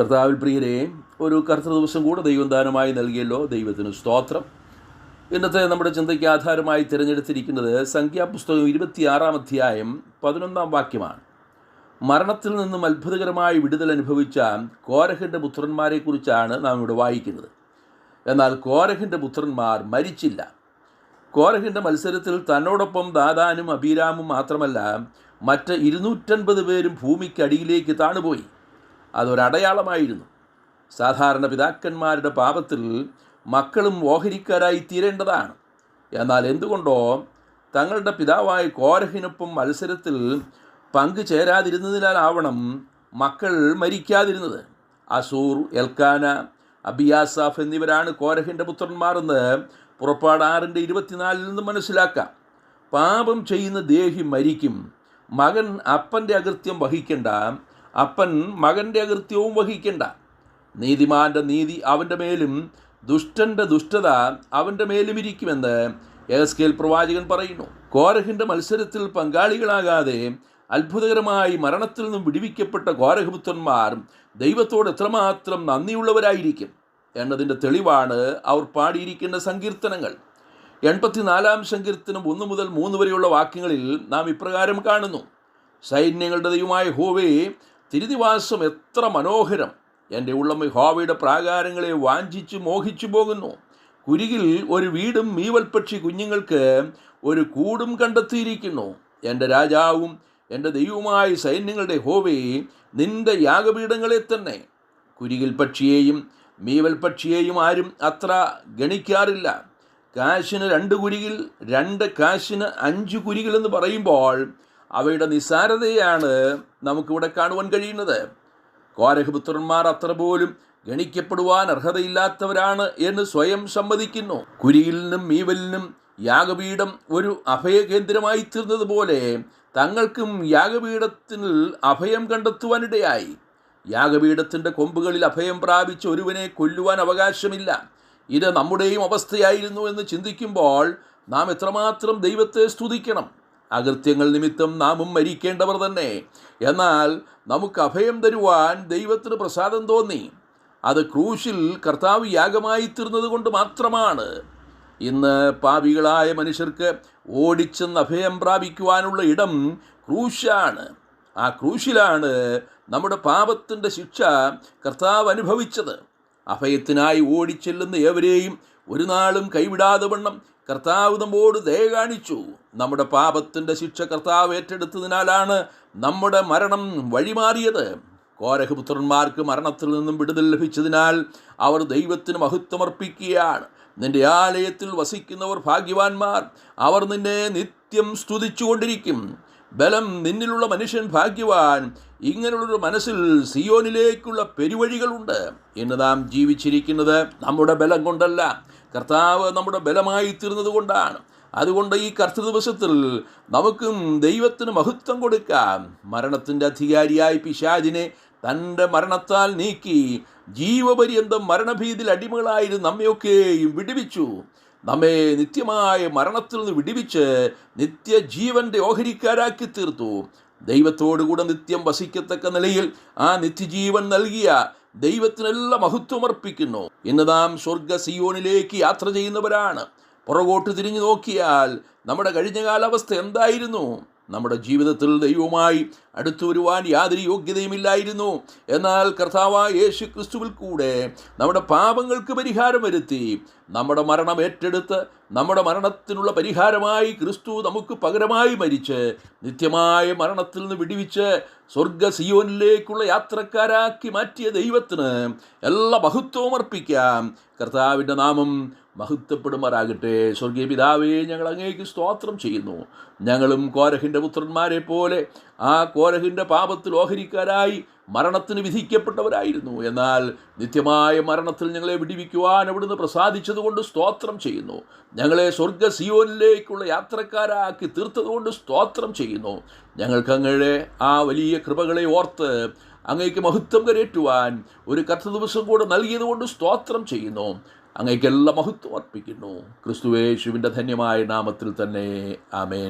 കർത്താവിൽ പ്രിയരെ, ഒരു കർത്തൃ ദിവസം കൂടെ ദൈവം ദാനമായി നൽകിയല്ലോ. ദൈവത്തിന് സ്തോത്രം. ഇന്നത്തെ നമ്മുടെ ചിന്തയ്ക്ക് ആധാരമായി തിരഞ്ഞെടുത്തിരിക്കുന്നത് സംഖ്യാപുസ്തകം 26-ാം അധ്യായം 11-ാം വാക്യമാണ്. മരണത്തിൽ നിന്നും അത്ഭുതകരമായി വിടുതൽ അനുഭവിച്ച കോരഹിൻ്റെ പുത്രന്മാരെക്കുറിച്ചാണ് നാം ഇവിടെ വായിക്കുന്നത്. എന്നാൽ കോരഹിൻ്റെ പുത്രന്മാർ മരിച്ചില്ല. കോരഹിൻ്റെ മത്സരത്തിൽ തന്നോടൊപ്പം ദാതാനും അബീരാമും മാത്രമല്ല, മറ്റ് 250 പേരും ഭൂമിക്കടിയിലേക്ക് താണുപോയി. അതൊരടയാളമായിരുന്നു. സാധാരണ പിതാക്കന്മാരുടെ പാപത്തിൽ മക്കളും ഓഹരിക്കാരായി തീരേണ്ടതാണ്. എന്നാൽ എന്തുകൊണ്ടോ തങ്ങളുടെ പിതാവായ കോരഹിനൊപ്പം മത്സരത്തിൽ പങ്കുചേരാതിരുന്നതിനാലാവണം മക്കൾ മരിക്കാതിരുന്നത്. അസൂർ, എൽക്കാന, അബിയാസാഫ് എന്നിവരാണ് കോരഹിൻ്റെ പുത്രന്മാരെന്ന് പുറപ്പാട് 6:24 നിന്ന് മനസ്സിലാക്കാം. പാപം ചെയ്യുന്ന ദേഹി മരിക്കും. മകൻ അപ്പൻ്റെ അകൃത്യം വഹിക്കേണ്ട, അപ്പൻ മകൻ്റെ അകൃത്യവും വഹിക്കേണ്ട. നീതിമാൻ്റെ നീതി അവൻ്റെ മേലും ദുഷ്ടൻ്റെ ദുഷ്ടത അവൻ്റെ മേലും ഇരിക്കുമെന്ന് യെഹെസ്കേൽ പ്രവാചകൻ പറയുന്നു. കോരഹിൻ്റെ മത്സരത്തിൽ പങ്കാളികളാകാതെ അത്ഭുതകരമായി മരണത്തിൽ നിന്നും വിടുവിക്കപ്പെട്ട കോരഹപുത്രന്മാർ ദൈവത്തോട് എത്രമാത്രം നന്ദിയുള്ളവരായിരിക്കും എന്നതിൻ്റെ തെളിവാണ് അവർ പാടിയിരിക്കുന്ന സങ്കീർത്തനങ്ങൾ. 84-ാം സങ്കീർത്തനം 1 മുതൽ 3 വരെയുള്ള വാക്യങ്ങളിൽ നാം ഇപ്രകാരം കാണുന്നു: സൈന്യങ്ങളുടെ ദൈവമായ യഹോവേ, തിരുനിവാസം എത്ര മനോഹരം! എൻ്റെ ഉള്ളം യഹോവയുടെ പ്രാകാരങ്ങളെ വാഞ്ചിച്ച് മോഹിച്ചു പോകുന്നു. കുരികിൽ ഒരു വീടും മീവൽപക്ഷി കുഞ്ഞുങ്ങൾക്ക് ഒരു കൂടും കണ്ടെത്തിയിരിക്കുന്നു. എൻ്റെ രാജാവും എൻ്റെ ദൈവവുമായ സൈന്യങ്ങളുടെ യഹോവേ, നിൻ്റെ യാഗപീഠങ്ങളെ തന്നെ. കുരികിൽ പക്ഷിയെയും മീവൽ പക്ഷിയെയും ആരും അത്ര ഗണിക്കാറില്ല. കാശിന് 2 കുരികിൽ, 2 കാശിന് 5 കുരികിൽ എന്ന് പറയുമ്പോൾ അവയുടെ നിസ്സാരതയാണ് നമുക്കിവിടെ കാണുവാൻ കഴിയുന്നത്. കോരഹപുത്രന്മാർ അത്ര പോലും ഗണിക്കപ്പെടുവാൻ അർഹതയില്ലാത്തവരാണ് എന്ന് സ്വയം സമ്മതിക്കുന്നു. കുരിയിലിനും മീവലിനും യാഗപീഠം ഒരു അഭയകേന്ദ്രമായി തീർന്നതുപോലെ തങ്ങൾക്കും യാഗപീഠത്തിൽ അഭയം കണ്ടെത്തുവാനിടയായി. യാഗപീഠത്തിൻ്റെ കൊമ്പുകളിൽ അഭയം പ്രാപിച്ച ഒരുവനെ കൊല്ലുവാൻ അവകാശമില്ല. ഇത് നമ്മുടെയും അവസ്ഥയായിരുന്നു എന്ന് ചിന്തിക്കുമ്പോൾ നാം എത്രമാത്രം ദൈവത്തെ സ്തുതിക്കണം. അകൃത്യങ്ങൾ നിമിത്തം നാമും മരിക്കേണ്ടവർ തന്നെ. എന്നാൽ നമുക്ക് അഭയം തരുവാൻ ദൈവത്തിന് പ്രസാദം തോന്നി. അത് ക്രൂശിൽ കർത്താവ് യാഗമായി തീർന്നത് കൊണ്ട് മാത്രമാണ്. ഇന്ന് പാപികളായ മനുഷ്യർക്ക് ഓടിച്ചെന്ന് അഭയം പ്രാപിക്കുവാനുള്ള ഇടം ക്രൂശാണ്. ആ ക്രൂശിലാണ് നമ്മുടെ പാപത്തിൻ്റെ ശിക്ഷ കർത്താവ് അനുഭവിച്ചത്. അഭയത്തിനായി ഓടിച്ചെല്ലുന്ന ഏവരെയും ഒരു നാളും കൈവിടാതെ വണ്ണം കർത്താവ് നമ്മോട് ദയ കാണിച്ചു. നമ്മുടെ പാപത്തിൻ്റെ ശിക്ഷ കർത്താവ് ഏറ്റെടുത്തതിനാലാണ് നമ്മുടെ മരണം വഴിമാറിയത്. കോരഹപുത്രന്മാർക്ക് മരണത്തിൽ നിന്നും വിടുതൽ ലഭിച്ചതിനാൽ അവർ ദൈവത്തിന് മഹത്വമർപ്പിക്കുകയാണ്. നിന്റെ ആലയത്തിൽ വസിക്കുന്നവർ ഭാഗ്യവാന്മാർ, അവർ നിന്നെ നിത്യം സ്തുതിച്ചുകൊണ്ടിരിക്കും. ബലം നിന്നിലുള്ള മനുഷ്യൻ ഭാഗ്യവാൻ. ഇങ്ങനെയുള്ളൊരു മനസ്സിൽ സിയോനിലേക്കുള്ള പെരുവഴികളുണ്ട്. ഇന്ന് നാം ജീവിച്ചിരിക്കുന്നത് നമ്മുടെ ബലം കൊണ്ടല്ല, കർത്താവ് നമ്മുടെ ബലമായി തീർന്നത് കൊണ്ടാണ്. അതുകൊണ്ട് ഈ കർത്തൃദിവസത്തിൽ നമുക്കും ദൈവത്തിന് മഹത്വം കൊടുക്കാം. മരണത്തിൻ്റെ അധികാരിയായ പിശാചിനെ തൻ്റെ മരണത്താൽ നീക്കി ജീവപര്യന്തം മരണഭീതിയിൽ അടിമകളായിരുന്നു നമ്മയൊക്കെയും വിടുവിച്ചു. നമ്മെ നിത്യമായ മരണത്തിൽ നിന്ന് വിടുവിച്ച് നിത്യജീവൻ്റെ ഓഹരിക്കാരാക്കി തീർത്തു. ദൈവത്തോടുകൂടെ നിത്യം വസിക്കത്തക്ക നിലയിൽ ആ നിത്യജീവൻ നൽകിയ ദൈവത്തിനെല്ലാം മഹത്വമർപ്പിക്കുന്നു. ഇന്ന് നാം സ്വർഗ സിയോനിലേക്ക് യാത്ര ചെയ്യുന്നവരാണ്. പുറകോട്ട് തിരിഞ്ഞു നോക്കിയാൽ നമ്മുടെ കഴിഞ്ഞ കാലാവസ്ഥ എന്തായിരുന്നു? നമ്മുടെ ജീവിതത്തിൽ ദൈവവുമായി അടുത്തു വരുവാൻ യാതൊരു യോഗ്യതയുമില്ലായിരുന്നു. എന്നാൽ കർത്താവായ യേശു ക്രിസ്തുവിൽ കൂടെ നമ്മുടെ പാപങ്ങൾക്ക് പരിഹാരം വരുത്തി നമ്മുടെ മരണം ഏറ്റെടുത്ത് നമ്മുടെ മരണത്തിനുള്ള പരിഹാരമായി ക്രിസ്തു നമുക്ക് പകരമായി മരിച്ച് നിത്യമായ മരണത്തിൽ നിന്ന് വിടുവിച്ച് സ്വർഗ സിയോനിലേക്കുള്ള യാത്രക്കാരാക്കി മാറ്റിയ ദൈവത്തിന് എല്ലാ മഹത്വവും അർപ്പിക്കാം. കർത്താവിൻ്റെ നാമം മഹത്വപ്പെടുമാറാകട്ടെ. സ്വർഗീയ പിതാവേ, ഞങ്ങൾ അങ്ങേക്ക് സ്തോത്രം ചെയ്യുന്നു. ഞങ്ങളും കോരഹിൻ്റെ പുത്രന്മാരെ പോലെ ആ കോരഹിൻ്റെ പാപത്തിൽ ഓഹരിക്കാരായി മരണത്തിന് വിധിക്കപ്പെട്ടവരായിരുന്നു. എന്നാൽ നിത്യമായ മരണത്തിൽ ഞങ്ങളെ വിടുവിക്കുവാൻ അവിടുന്ന് പ്രസാദിച്ചതുകൊണ്ട് സ്തോത്രം ചെയ്യുന്നു. ഞങ്ങളെ സ്വർഗ സിയോനിലേക്കുള്ള യാത്രക്കാരാക്കി തീർത്തതുകൊണ്ട് സ്തോത്രം ചെയ്യുന്നു. ഞങ്ങൾക്ക് അങ്ങയുടെ ആ വലിയ കൃപകളെ ഓർത്ത് അങ്ങേക്ക് മഹത്വം കരേറ്റുവാൻ ഒരു കർത്തൃദിവസം കൂടെ നൽകിയതുകൊണ്ട് സ്തോത്രം ചെയ്യുന്നു. അങ്ങേക്കെല്ലാം മഹത്വം അർപ്പിക്കുന്നു. ക്രിസ്തുയേശുവിൻ്റെ ധന്യമായ നാമത്തിൽ തന്നെ. ആമേൻ.